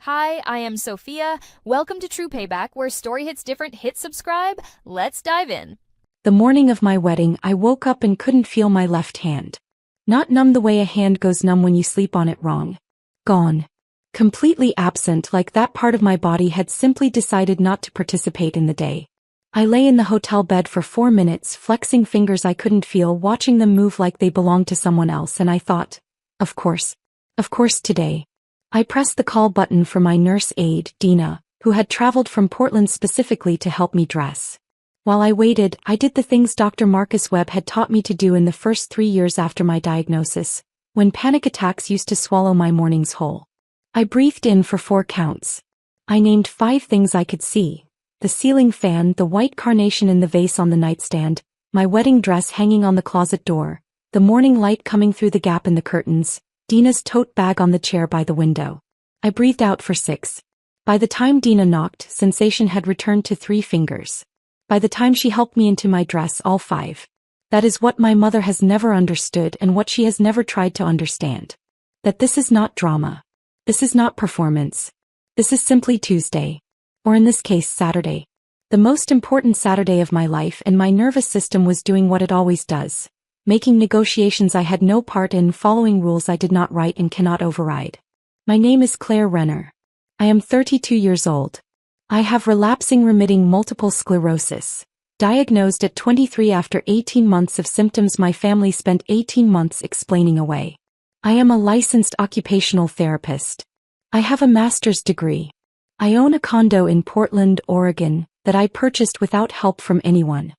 Hi, I am Sophia. Welcome to True Payback, where story hits different. Hit subscribe. Let's dive in. The morning of my wedding, I woke up and couldn't feel my left hand. Not numb the way a hand goes numb when you sleep on it wrong. Gone. Completely absent, like that part of my body had simply decided not to participate in the day. I lay in the hotel bed for 4 minutes, flexing fingers I couldn't feel, watching them move like they belonged to someone else, and I thought, Of course today. I pressed the call button for my nurse aide, Dina, who had traveled from Portland specifically to help me dress. While I waited, I did the things Dr. Webb had taught me to do in the first 3 years after my diagnosis, when panic attacks used to swallow my mornings whole. I breathed in for 4 counts. I named 5 things I could see: the ceiling fan, the white carnation in the vase on the nightstand, my wedding dress hanging on the closet door, the morning light coming through the gap in the curtains, Dina's tote bag on the chair by the window. I breathed out for 6. By the time Dina knocked, sensation had returned to 3 fingers. By the time she helped me into my dress, all 5. That is what my mother has never understood and what she has never tried to understand. That this is not drama. This is not performance. This is simply Tuesday. Or in this case, Saturday. The most important Saturday of my life, and my nervous system was doing what it always does. Making negotiations I had no part in, following rules I did not write and cannot override. My name is Claire Renner. I am 32 years old. I have relapsing remitting multiple sclerosis. Diagnosed at 23 after 18 months of symptoms my family spent 18 months explaining away. I am a licensed occupational therapist. I have a master's degree. I own a condo in Portland, Oregon, that I purchased without help from anyone.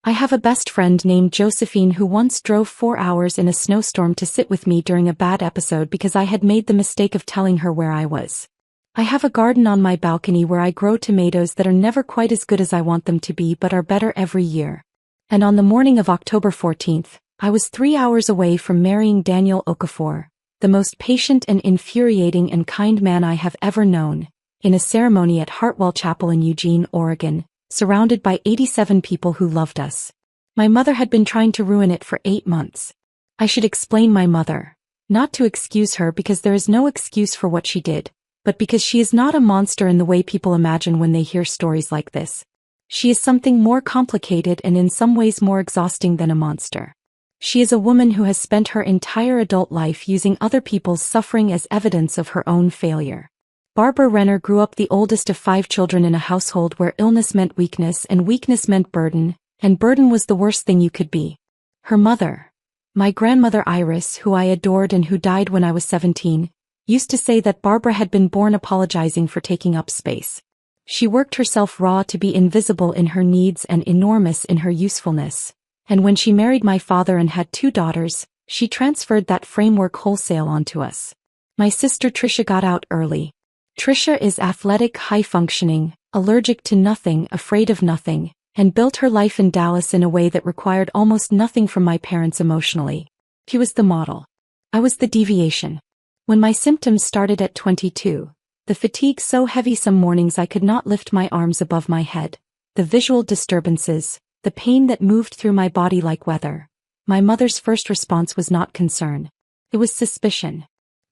I have a best friend named Josephine who once drove 4 hours in a snowstorm to sit with me during a bad episode because I had made the mistake of telling her where I was. I have a garden on my balcony where I grow tomatoes that are never quite as good as I want them to be but are better every year. And on the morning of October 14th, I was 3 hours away from marrying Daniel Okafor, the most patient and infuriating and kind man I have ever known, in a ceremony at Hartwell Chapel in Eugene, Oregon, surrounded by 87 people who loved us. My mother had been trying to ruin it for 8 months. I should explain my mother. Not to excuse her because there is no excuse for what she did, but because she is not a monster in the way people imagine when they hear stories like this. She is something more complicated and in some ways more exhausting than a monster. She is a woman who has spent her entire adult life using other people's suffering as evidence of her own failure. Barbara Renner grew up the oldest of 5 children in a household where illness meant weakness and weakness meant burden, and burden was the worst thing you could be. Her mother, my grandmother Iris, who I adored and who died when I was 17, used to say that Barbara had been born apologizing for taking up space. She worked herself raw to be invisible in her needs and enormous in her usefulness, and when she married my father and had 2 daughters, she transferred that framework wholesale onto us. My sister Trisha got out early. Trisha is athletic, high-functioning, allergic to nothing, afraid of nothing, and built her life in Dallas in a way that required almost nothing from my parents emotionally. She was the model. I was the deviation. When my symptoms started at 22, the fatigue so heavy some mornings I could not lift my arms above my head, the visual disturbances, the pain that moved through my body like weather, my mother's first response was not concern. It was suspicion.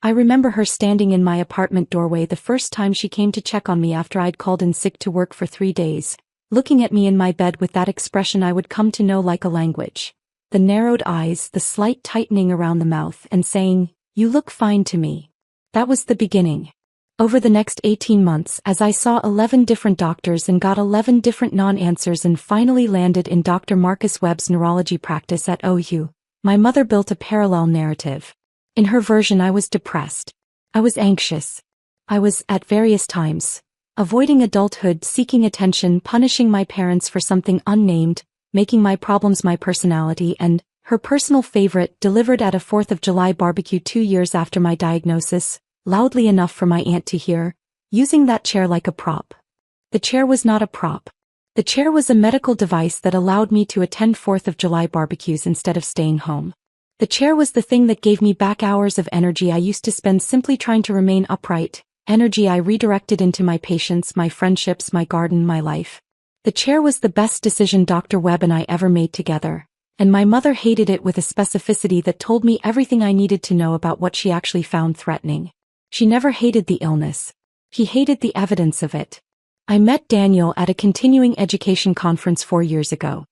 I remember her standing in my apartment doorway the first time she came to check on me after I'd called in sick to work for 3 days, looking at me in my bed with that expression I would come to know like a language. The narrowed eyes, the slight tightening around the mouth, and saying, "You look fine to me." That was the beginning. Over the next 18 months, as I saw 11 different doctors and got 11 different non-answers and finally landed in Dr. Webb's neurology practice at OU, my mother built a parallel narrative. In her version, I was depressed. I was anxious. I was, at various times, avoiding adulthood, seeking attention, punishing my parents for something unnamed, making my problems my personality, and, her personal favorite, delivered at a 4th of July barbecue 2 years after my diagnosis, loudly enough for my aunt to hear, using that chair like a prop. The chair was not a prop. The chair was a medical device that allowed me to attend 4th of July barbecues instead of staying home. The chair was the thing that gave me back hours of energy I used to spend simply trying to remain upright, energy I redirected into my patients, my friendships, my garden, my life. The chair was the best decision Dr. Webb and I ever made together, and my mother hated it with a specificity that told me everything I needed to know about what she actually found threatening. She never hated the illness. She hated the evidence of it. I met Daniel at a continuing education conference 4 years ago.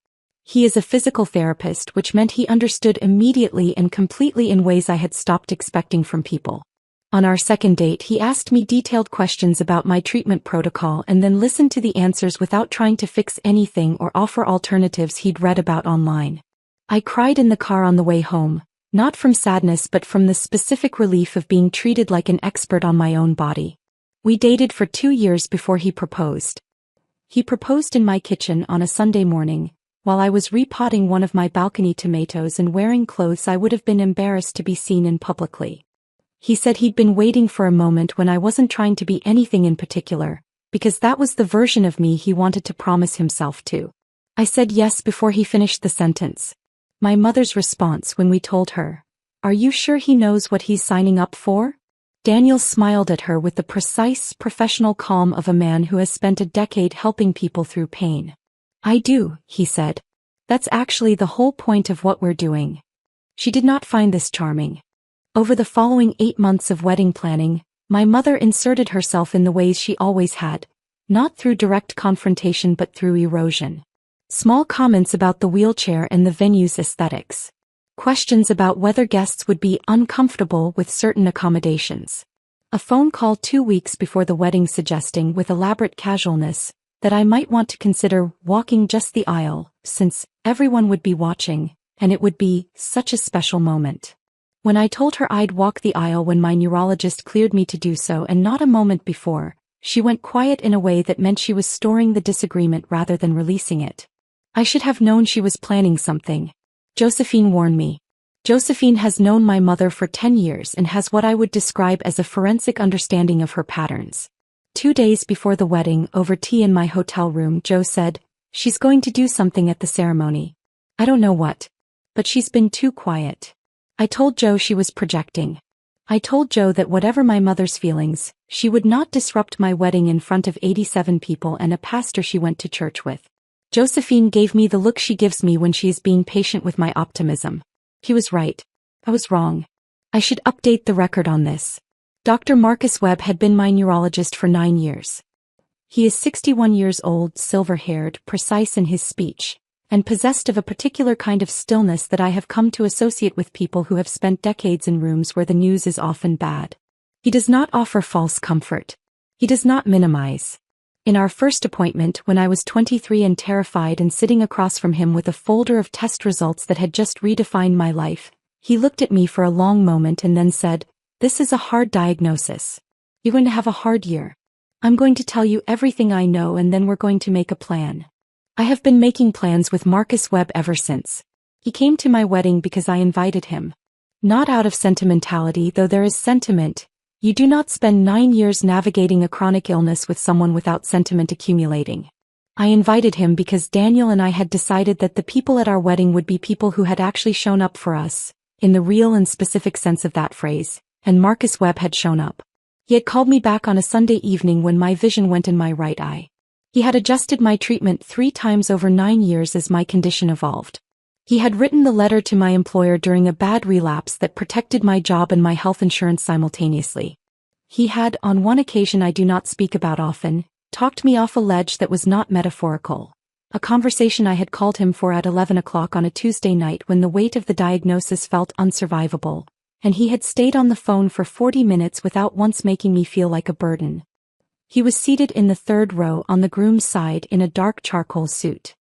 He is a physical therapist, which meant he understood immediately and completely in ways I had stopped expecting from people. On our second date, he asked me detailed questions about my treatment protocol and then listened to the answers without trying to fix anything or offer alternatives he'd read about online. I cried in the car on the way home, not from sadness but from the specific relief of being treated like an expert on my own body. We dated for 2 years before he proposed. He proposed in my kitchen on a Sunday morning, while I was repotting one of my balcony tomatoes and wearing clothes I would have been embarrassed to be seen in publicly. He said he'd been waiting for a moment when I wasn't trying to be anything in particular, because that was the version of me he wanted to promise himself to. I said yes before he finished the sentence. My mother's response when we told her, "Are you sure he knows what he's signing up for?" Daniel smiled at her with the precise, professional calm of a man who has spent a decade helping people through pain. "I do," he said. "That's actually the whole point of what we're doing." She did not find this charming. Over the following 8 months of wedding planning, my mother inserted herself in the ways she always had, not through direct confrontation but through erosion. Small comments about the wheelchair and the venue's aesthetics. Questions about whether guests would be uncomfortable with certain accommodations. A phone call 2 weeks before the wedding suggesting with elaborate casualness that I might want to consider walking just the aisle, since everyone would be watching, and it would be such a special moment. When I told her I'd walk the aisle when my neurologist cleared me to do so and not a moment before, she went quiet in a way that meant she was storing the disagreement rather than releasing it. I should have known she was planning something. Josephine warned me. Josephine has known my mother for 10 years and has what I would describe as a forensic understanding of her patterns. 2 days before the wedding, over tea in my hotel room, Jo said, "She's going to do something at the ceremony. I don't know what. But she's been too quiet." I told Jo she was projecting. I told Jo that whatever my mother's feelings, she would not disrupt my wedding in front of 87 people and a pastor she went to church with. Josephine gave me the look she gives me when she is being patient with my optimism. He was right. I was wrong. I should update the record on this. Dr. Marcus Webb had been my neurologist for 9 years. He is 61 years old, silver-haired, precise in his speech, and possessed of a particular kind of stillness that I have come to associate with people who have spent decades in rooms where the news is often bad. He does not offer false comfort. He does not minimize. In our first appointment, when I was 23 and terrified and sitting across from him with a folder of test results that had just redefined my life, he looked at me for a long moment and then said, "This is a hard diagnosis. You're going to have a hard year. I'm going to tell you everything I know and then we're going to make a plan." I have been making plans with Marcus Webb ever since. He came to my wedding because I invited him. Not out of sentimentality, though there is sentiment. You do not spend 9 years navigating a chronic illness with someone without sentiment accumulating. I invited him because Daniel and I had decided that the people at our wedding would be people who had actually shown up for us, in the real and specific sense of that phrase, and Marcus Webb had shown up. He had called me back on a Sunday evening when my vision went in my right eye. He had adjusted my treatment 3 times over 9 years as my condition evolved. He had written the letter to my employer during a bad relapse that protected my job and my health insurance simultaneously. He had, on one occasion I do not speak about often, talked me off a ledge that was not metaphorical. A conversation I had called him for at 11 o'clock on a Tuesday night when the weight of the diagnosis felt unsurvivable, and he had stayed on the phone for 40 minutes without once making me feel like a burden. He was seated in the 3rd row on the groom's side in a dark charcoal suit.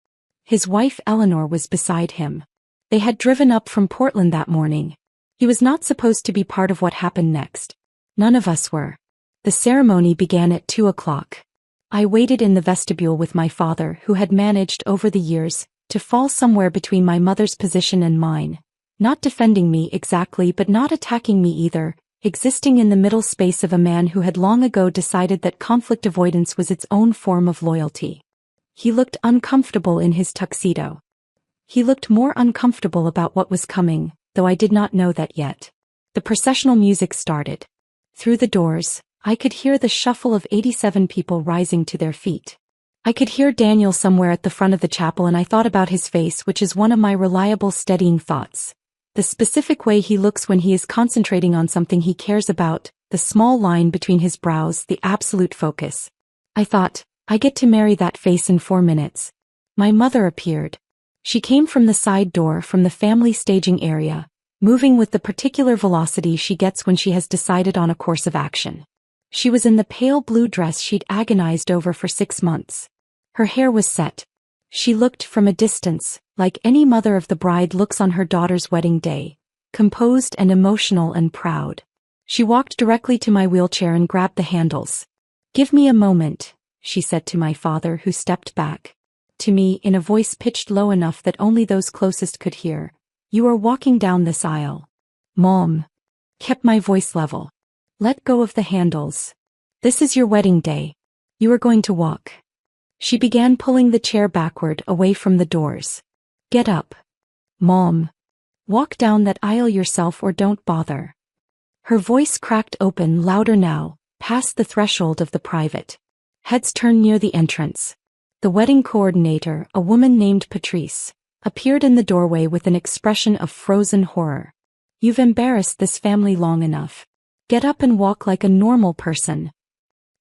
His wife Eleanor was beside him. They had driven up from Portland that morning. He was not supposed to be part of what happened next. None of us were. The ceremony began at 2 o'clock. I waited in the vestibule with my father, who had managed, over the years, to fall somewhere between my mother's position and mine, not defending me exactly but not attacking me either, existing in the middle space of a man who had long ago decided that conflict avoidance was its own form of loyalty. He looked uncomfortable in his tuxedo. He looked more uncomfortable about what was coming, though I did not know that yet. The processional music started. Through the doors, I could hear the shuffle of 87 people rising to their feet. I could hear Daniel somewhere at the front of the chapel and I thought about his face, which is one of my reliable steadying thoughts. The specific way he looks when he is concentrating on something he cares about, the small line between his brows, the absolute focus. I thought, I get to marry that face in 4 minutes. My mother appeared. She came from the side door from the family staging area, moving with the particular velocity she gets when she has decided on a course of action. She was in the pale blue dress she'd agonized over for 6 months. Her hair was set. She looked from a distance, like any mother of the bride looks on her daughter's wedding day, composed and emotional and proud. She walked directly to my wheelchair and grabbed the handles. "Give me a moment," she said to my father, who stepped back. To me, in a voice pitched low enough that only those closest could hear, "You are walking down this aisle." Mom kept my voice level. "Let go of the handles. This is your wedding day. You are going to walk." She began pulling the chair backward away from the doors. "Get up. Mom. Walk down that aisle yourself or don't bother." Her voice cracked open louder now, past the threshold of the private. Heads turned near the entrance. The wedding coordinator, a woman named Patrice, appeared in the doorway with an expression of frozen horror. "You've embarrassed this family long enough. Get up and walk like a normal person."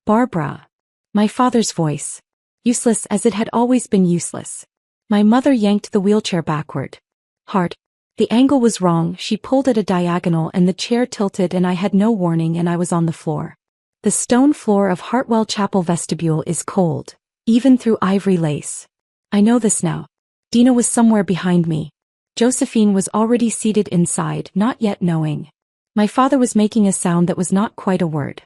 "Barbara." My father's voice. Useless as it had always been useless. My mother yanked the wheelchair backward. Hard. The angle was wrong, she pulled at a diagonal and the chair tilted and I had no warning and I was on the floor. The stone floor of Hartwell Chapel vestibule is cold, even through ivory lace. I know this now. Dina was somewhere behind me. Josephine was already seated inside, not yet knowing. My father was making a sound that was not quite a word.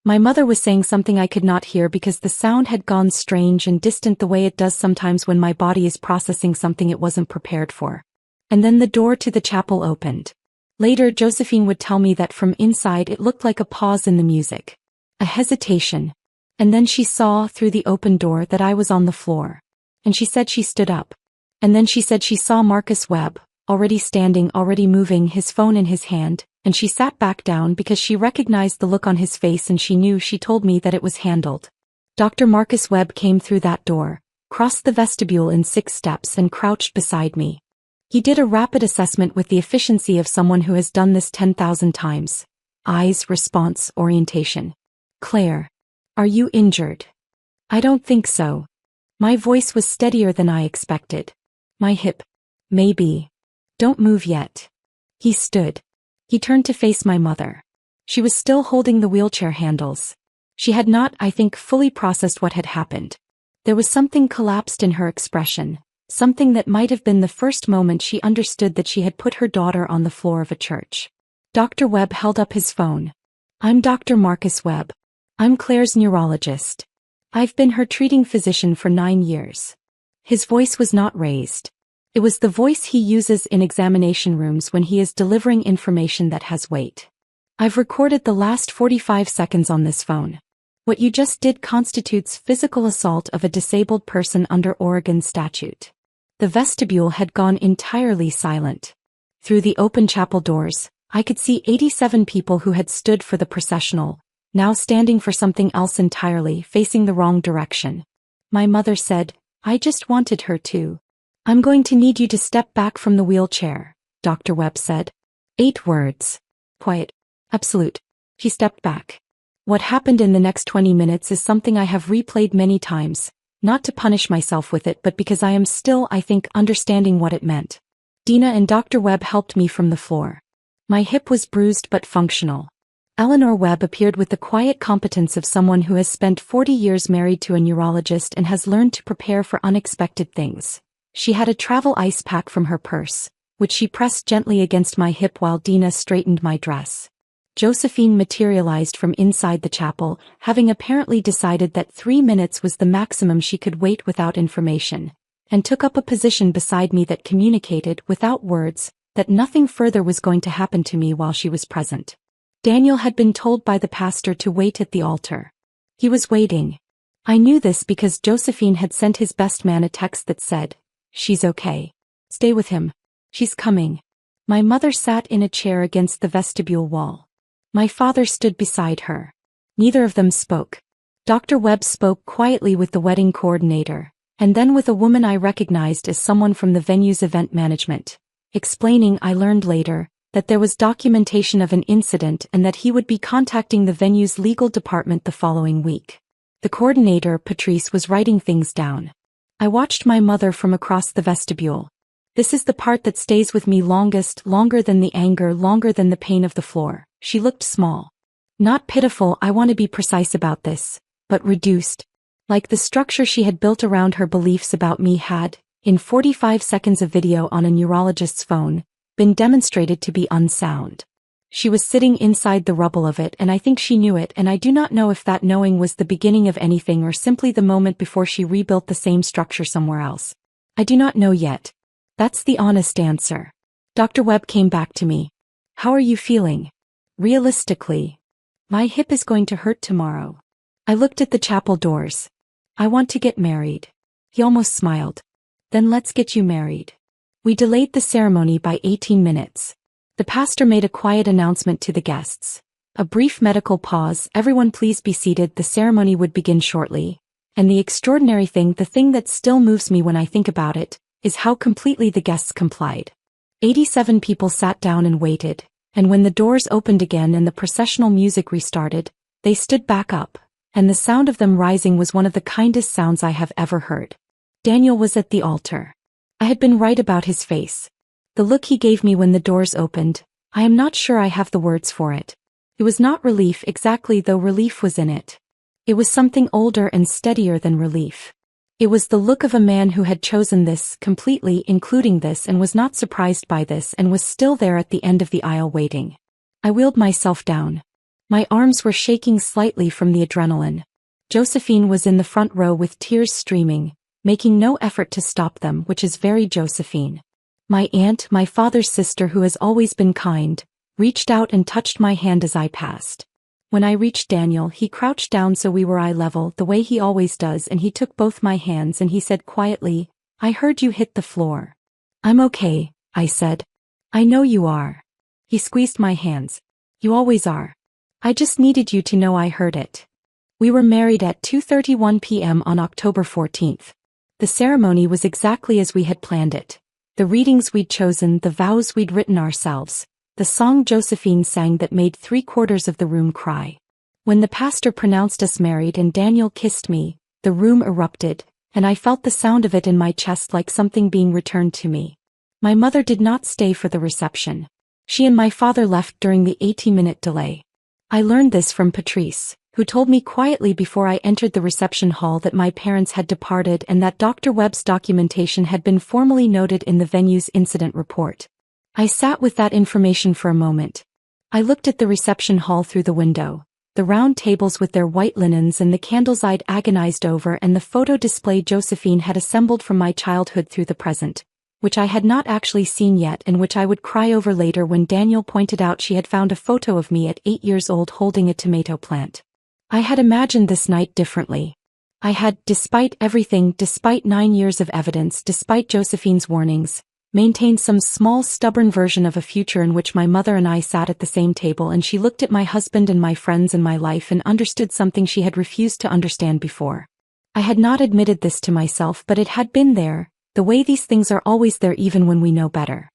My mother was saying something I could not hear because the sound had gone strange and distant the way it does sometimes when my body is processing something it wasn't prepared for. And then the door to the chapel opened. Later, Josephine would tell me that from inside it looked like a pause in the music. A hesitation. And then she saw through the open door that I was on the floor. And she said she stood up. And then she said she saw Marcus Webb, already standing, already moving, his phone in his hand, and she sat back down because she recognized the look on his face and she knew she told me that it was handled. Dr. Marcus Webb came through that door, crossed the vestibule in 6 steps and crouched beside me. He did a rapid assessment with the efficiency of someone who has done this 10,000 times. Eyes, response, orientation. "Claire. Are you injured?" "I don't think so." My voice was steadier than I expected. "My hip. Maybe. Don't move yet." He stood. He turned to face my mother. She was still holding the wheelchair handles. She had not, I think, fully processed what had happened. There was something collapsed in her expression, something that might have been the first moment she understood that she had put her daughter on the floor of a church. Dr. Webb held up his phone. "I'm Dr. Marcus Webb. I'm Claire's neurologist. I've been her treating physician for 9 years." His voice was not raised. It was the voice he uses in examination rooms when he is delivering information that has weight. "I've recorded the last 45 seconds on this phone. What you just did constitutes physical assault of a disabled person under Oregon statute." The vestibule had gone entirely silent. Through the open chapel doors, I could see 87 people who had stood for the processional, now standing for something else entirely, facing the wrong direction. My mother said, "I just wanted her to." "I'm going to need you to step back from the wheelchair," Dr. Webb said. 8 words. Quiet. Absolute. She stepped back. What happened in the next 20 minutes is something I have replayed many times, not to punish myself with it but because I am still, I think, understanding what it meant. Dina and Dr. Webb helped me from the floor. My hip was bruised but functional. Eleanor Webb appeared with the quiet competence of someone who has spent 40 years married to a neurologist and has learned to prepare for unexpected things. She had a travel ice pack from her purse, which she pressed gently against my hip while Dina straightened my dress. Josephine materialized from inside the chapel, having apparently decided that 3 minutes was the maximum she could wait without information, and took up a position beside me that communicated, without words, that nothing further was going to happen to me while she was present. Daniel had been told by the pastor to wait at the altar. He was waiting. I knew this because Josephine had sent his best man a text that said, "She's okay. Stay with him. She's coming." My mother sat in a chair against the vestibule wall. My father stood beside her. Neither of them spoke. Dr. Webb spoke quietly with the wedding coordinator, and then with a woman I recognized as someone from the venue's event management. explaining I learned later that there was documentation of an incident and that he would be contacting the venue's legal department the following week. The coordinator, Patrice, was writing things down. I watched my mother from across the vestibule. This is the part that stays with me longest, longer than the anger, longer than the pain of the floor. She looked small. Not pitiful, I want to be precise about this, but reduced. Like the structure she had built around her beliefs about me had, in 45 seconds of video on a neurologist's phone, been demonstrated to be unsound. She was sitting inside the rubble of it, and I think she knew it, and I do not know if that knowing was the beginning of anything or simply the moment before she rebuilt the same structure somewhere else. I do not know yet. That's the honest answer. Dr. Webb came back to me. How are you feeling? Realistically. My hip is going to hurt tomorrow. I looked at the chapel doors. I want to get married. He almost smiled. Then let's get you married. We delayed the ceremony by 18 minutes. The pastor made a quiet announcement to the guests. A brief medical pause, everyone please be seated, the ceremony would begin shortly. And the extraordinary thing, the thing that still moves me when I think about it, is how completely the guests complied. 87 people sat down and waited, and when the doors opened again and the processional music restarted, they stood back up, and the sound of them rising was one of the kindest sounds I have ever heard. Daniel was at the altar. I had been right about his face. The look he gave me when the doors opened, I am not sure I have the words for it. It was not relief exactly, though relief was in it. It was something older and steadier than relief. It was the look of a man who had chosen this completely, including this, and was not surprised by this, and was still there at the end of the aisle waiting. I wheeled myself down. My arms were shaking slightly from the adrenaline. Josephine was in the front row with tears streaming, making no effort to stop them, which is very Josephine. My aunt, my father's sister, who has always been kind, reached out and touched my hand as I passed. When I reached Daniel, he crouched down so we were eye level, the way he always does, and he took both my hands and he said quietly, I heard you hit the floor. I'm okay, I said. I know you are. He squeezed my hands. You always are. I just needed you to know I heard it. We were married at 2:31 p.m. on October 14th. The ceremony was exactly as we had planned it. The readings we'd chosen, the vows we'd written ourselves, the song Josephine sang that made 3/4 of the room cry. When the pastor pronounced us married and Daniel kissed me, the room erupted, and I felt the sound of it in my chest like something being returned to me. My mother did not stay for the reception. She and my father left during the 18-minute delay. I learned this from Patrice, who told me quietly before I entered the reception hall that my parents had departed and that Dr. Webb's documentation had been formally noted in the venue's incident report. I sat with that information for a moment. I looked at the reception hall through the window, the round tables with their white linens and the candles I'd agonized over, and the photo display Josephine had assembled from my childhood through the present, which I had not actually seen yet and which I would cry over later when Daniel pointed out she had found a photo of me at 8 years old holding a tomato plant. I had imagined this night differently. I had, despite everything, despite 9 years of evidence, despite Josephine's warnings, maintained some small stubborn version of a future in which my mother and I sat at the same table and she looked at my husband and my friends and my life and understood something she had refused to understand before. I had not admitted this to myself, but it had been there, the way these things are always there even when we know better.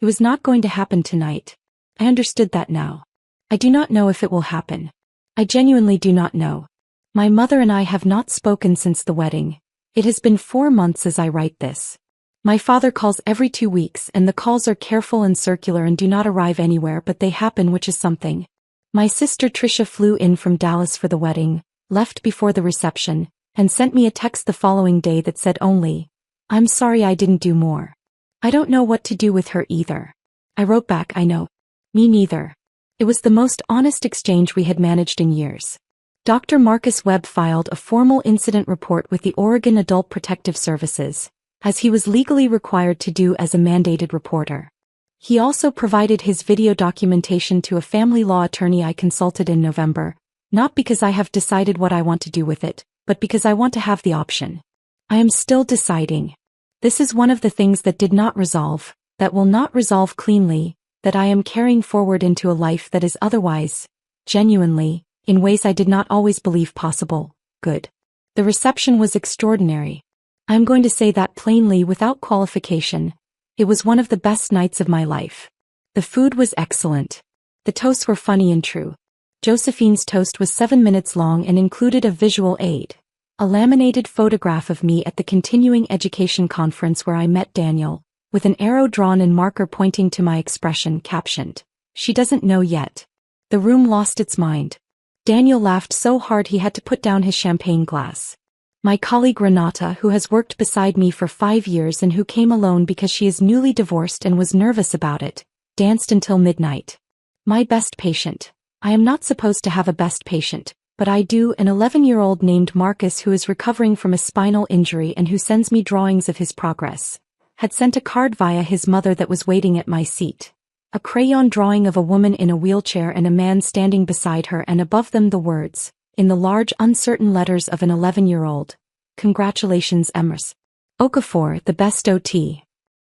It was not going to happen tonight. I understood that now. I do not know if it will happen. I genuinely do not know. My mother and I have not spoken since the wedding. It has been 4 months as I write this. My father calls every 2 weeks and the calls are careful and circular and do not arrive anywhere, but they happen, which is something. My sister Tricia flew in from Dallas for the wedding, left before the reception, and sent me a text the following day that said only, I'm sorry I didn't do more. I don't know what to do with her either. I wrote back, I know. Me neither. It was the most honest exchange we had managed in years. Dr. Marcus Webb filed a formal incident report with the Oregon Adult Protective Services, as he was legally required to do as a mandated reporter. He also provided his video documentation to a family law attorney I consulted in November, not because I have decided what I want to do with it, but because I want to have the option. I am still deciding. This is one of the things that did not resolve, that will not resolve cleanly, that I am carrying forward into a life that is otherwise, genuinely, in ways I did not always believe possible, good. The reception was extraordinary. I am going to say that plainly without qualification. It was one of the best nights of my life. The food was excellent. The toasts were funny and true. Josephine's toast was 7 minutes long and included a visual aid. A laminated photograph of me at the continuing education conference where I met Daniel, with an arrow drawn in marker pointing to my expression captioned, "She doesn't know yet." The room lost its mind. Daniel laughed so hard he had to put down his champagne glass. My colleague Renata, who has worked beside me for 5 years and who came alone because she is newly divorced and was nervous about it, danced until midnight. My best patient. I am not supposed to have a best patient, but I do. An 11-year-old named Marcus who is recovering from a spinal injury and who sends me drawings of his progress, had sent a card via his mother that was waiting at my seat. A crayon drawing of a woman in a wheelchair and a man standing beside her, and above them the words, in the large uncertain letters of an 11-year-old, "Congratulations Emrys. Okafor, the best OT."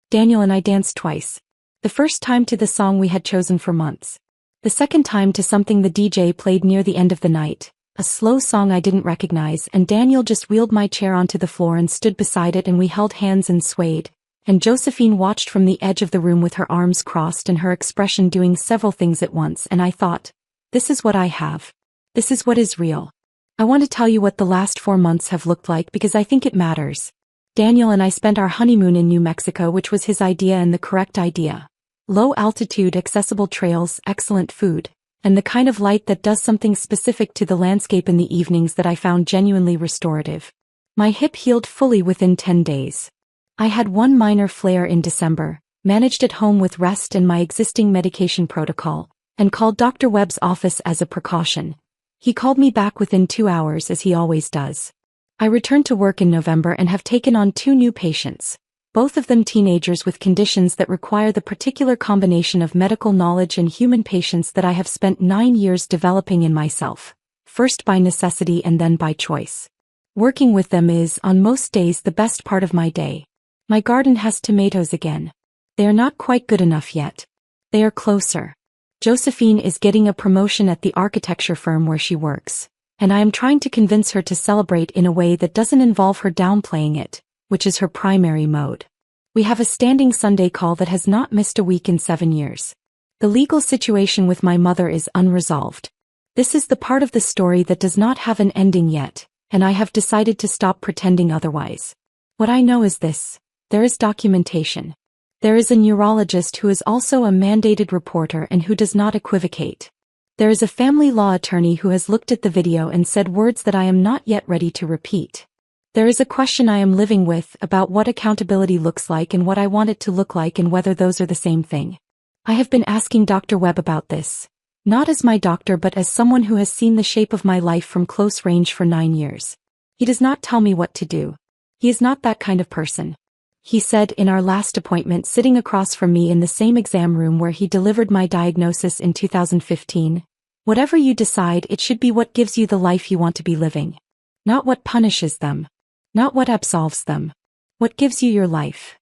Daniel and I danced twice. The first time to the song we had chosen for months. The second time to something the DJ played near the end of the night, a slow song I didn't recognize, and Daniel just wheeled my chair onto the floor and stood beside it and we held hands and swayed, and Josephine watched from the edge of the room with her arms crossed and her expression doing several things at once, and I thought, this is what I have. This is what is real. I want to tell you what the last 4 months have looked like because I think it matters. Daniel and I spent our honeymoon in New Mexico, which was his idea and the correct idea. Low altitude, accessible trails, excellent food, and the kind of light that does something specific to the landscape in the evenings that I found genuinely restorative. My hip healed fully within 10 days. I had one minor flare in December, managed at home with rest and my existing medication protocol, and called Dr. Webb's office as a precaution. He called me back within 2 hours as he always does. I returned to work in November and have taken on 2 new patients. Both of them teenagers with conditions that require the particular combination of medical knowledge and human patience that I have spent 9 years developing in myself, first by necessity and then by choice. Working with them is, on most days, the best part of my day. My garden has tomatoes again. They are not quite good enough yet. They are closer. Josephine is getting a promotion at the architecture firm where she works, and I am trying to convince her to celebrate in a way that doesn't involve her downplaying it, which is her primary mode. We have a standing Sunday call that has not missed a week in 7 years. The legal situation with my mother is unresolved. This is the part of the story that does not have an ending yet, and I have decided to stop pretending otherwise. What I know is this: there is documentation. There is a neurologist who is also a mandated reporter and who does not equivocate. There is a family law attorney who has looked at the video and said words that I am not yet ready to repeat. There is a question I am living with about what accountability looks like and what I want it to look like and whether those are the same thing. I have been asking Dr. Webb about this, not as my doctor but as someone who has seen the shape of my life from close range for 9 years. He does not tell me what to do. He is not that kind of person. He said in our last appointment, sitting across from me in the same exam room where he delivered my diagnosis in 2015, "Whatever you decide, it should be what gives you the life you want to be living. Not what punishes them. Not what absolves them. What gives you your life."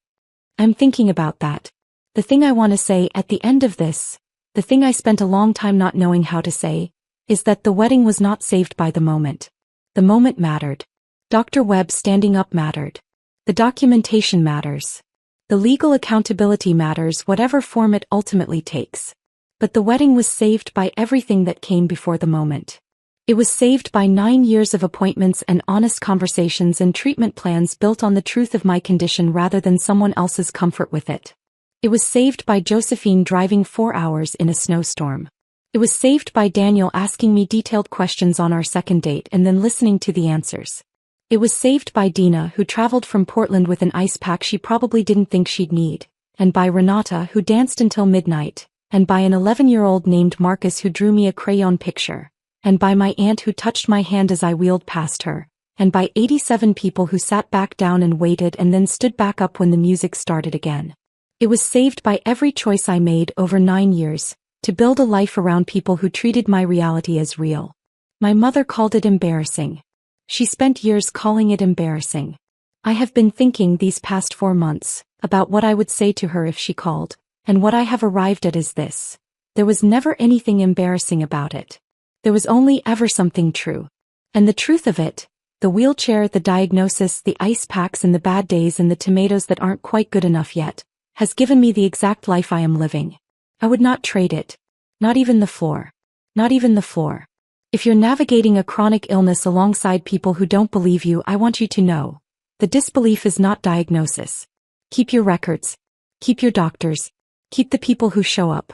I'm thinking about that. The thing I want to say at the end of this, the thing I spent a long time not knowing how to say, is that the wedding was not saved by the moment. The moment mattered. Dr. Webb standing up mattered. The documentation matters. The legal accountability matters, whatever form it ultimately takes. But the wedding was saved by everything that came before the moment. It was saved by 9 years of appointments and honest conversations and treatment plans built on the truth of my condition rather than someone else's comfort with it. It was saved by Josephine driving 4 hours in a snowstorm. It was saved by Daniel asking me detailed questions on our second date and then listening to the answers. It was saved by Dina, who traveled from Portland with an ice pack she probably didn't think she'd need, and by Renata, who danced until midnight, and by an 11-year-old named Marcus who drew me a crayon picture, and by my aunt who touched my hand as I wheeled past her, and by 87 people who sat back down and waited and then stood back up when the music started again. It was saved by every choice I made over 9 years, to build a life around people who treated my reality as real. My mother called it embarrassing. She spent years calling it embarrassing. I have been thinking these past 4 months about what I would say to her if she called, and what I have arrived at is this: there was never anything embarrassing about it. There was only ever something true. And the truth of it, the wheelchair, the diagnosis, the ice packs and the bad days and the tomatoes that aren't quite good enough yet, has given me the exact life I am living. I would not trade it. Not even the floor. Not even the floor. If you're navigating a chronic illness alongside people who don't believe you, I want you to know. The disbelief is not diagnosis. Keep your records. Keep your doctors. Keep the people who show up.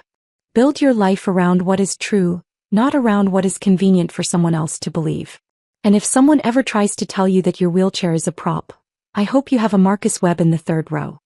Build your life around what is true, not around what is convenient for someone else to believe. And if someone ever tries to tell you that your wheelchair is a prop, I hope you have a Marcus Webb in the third row.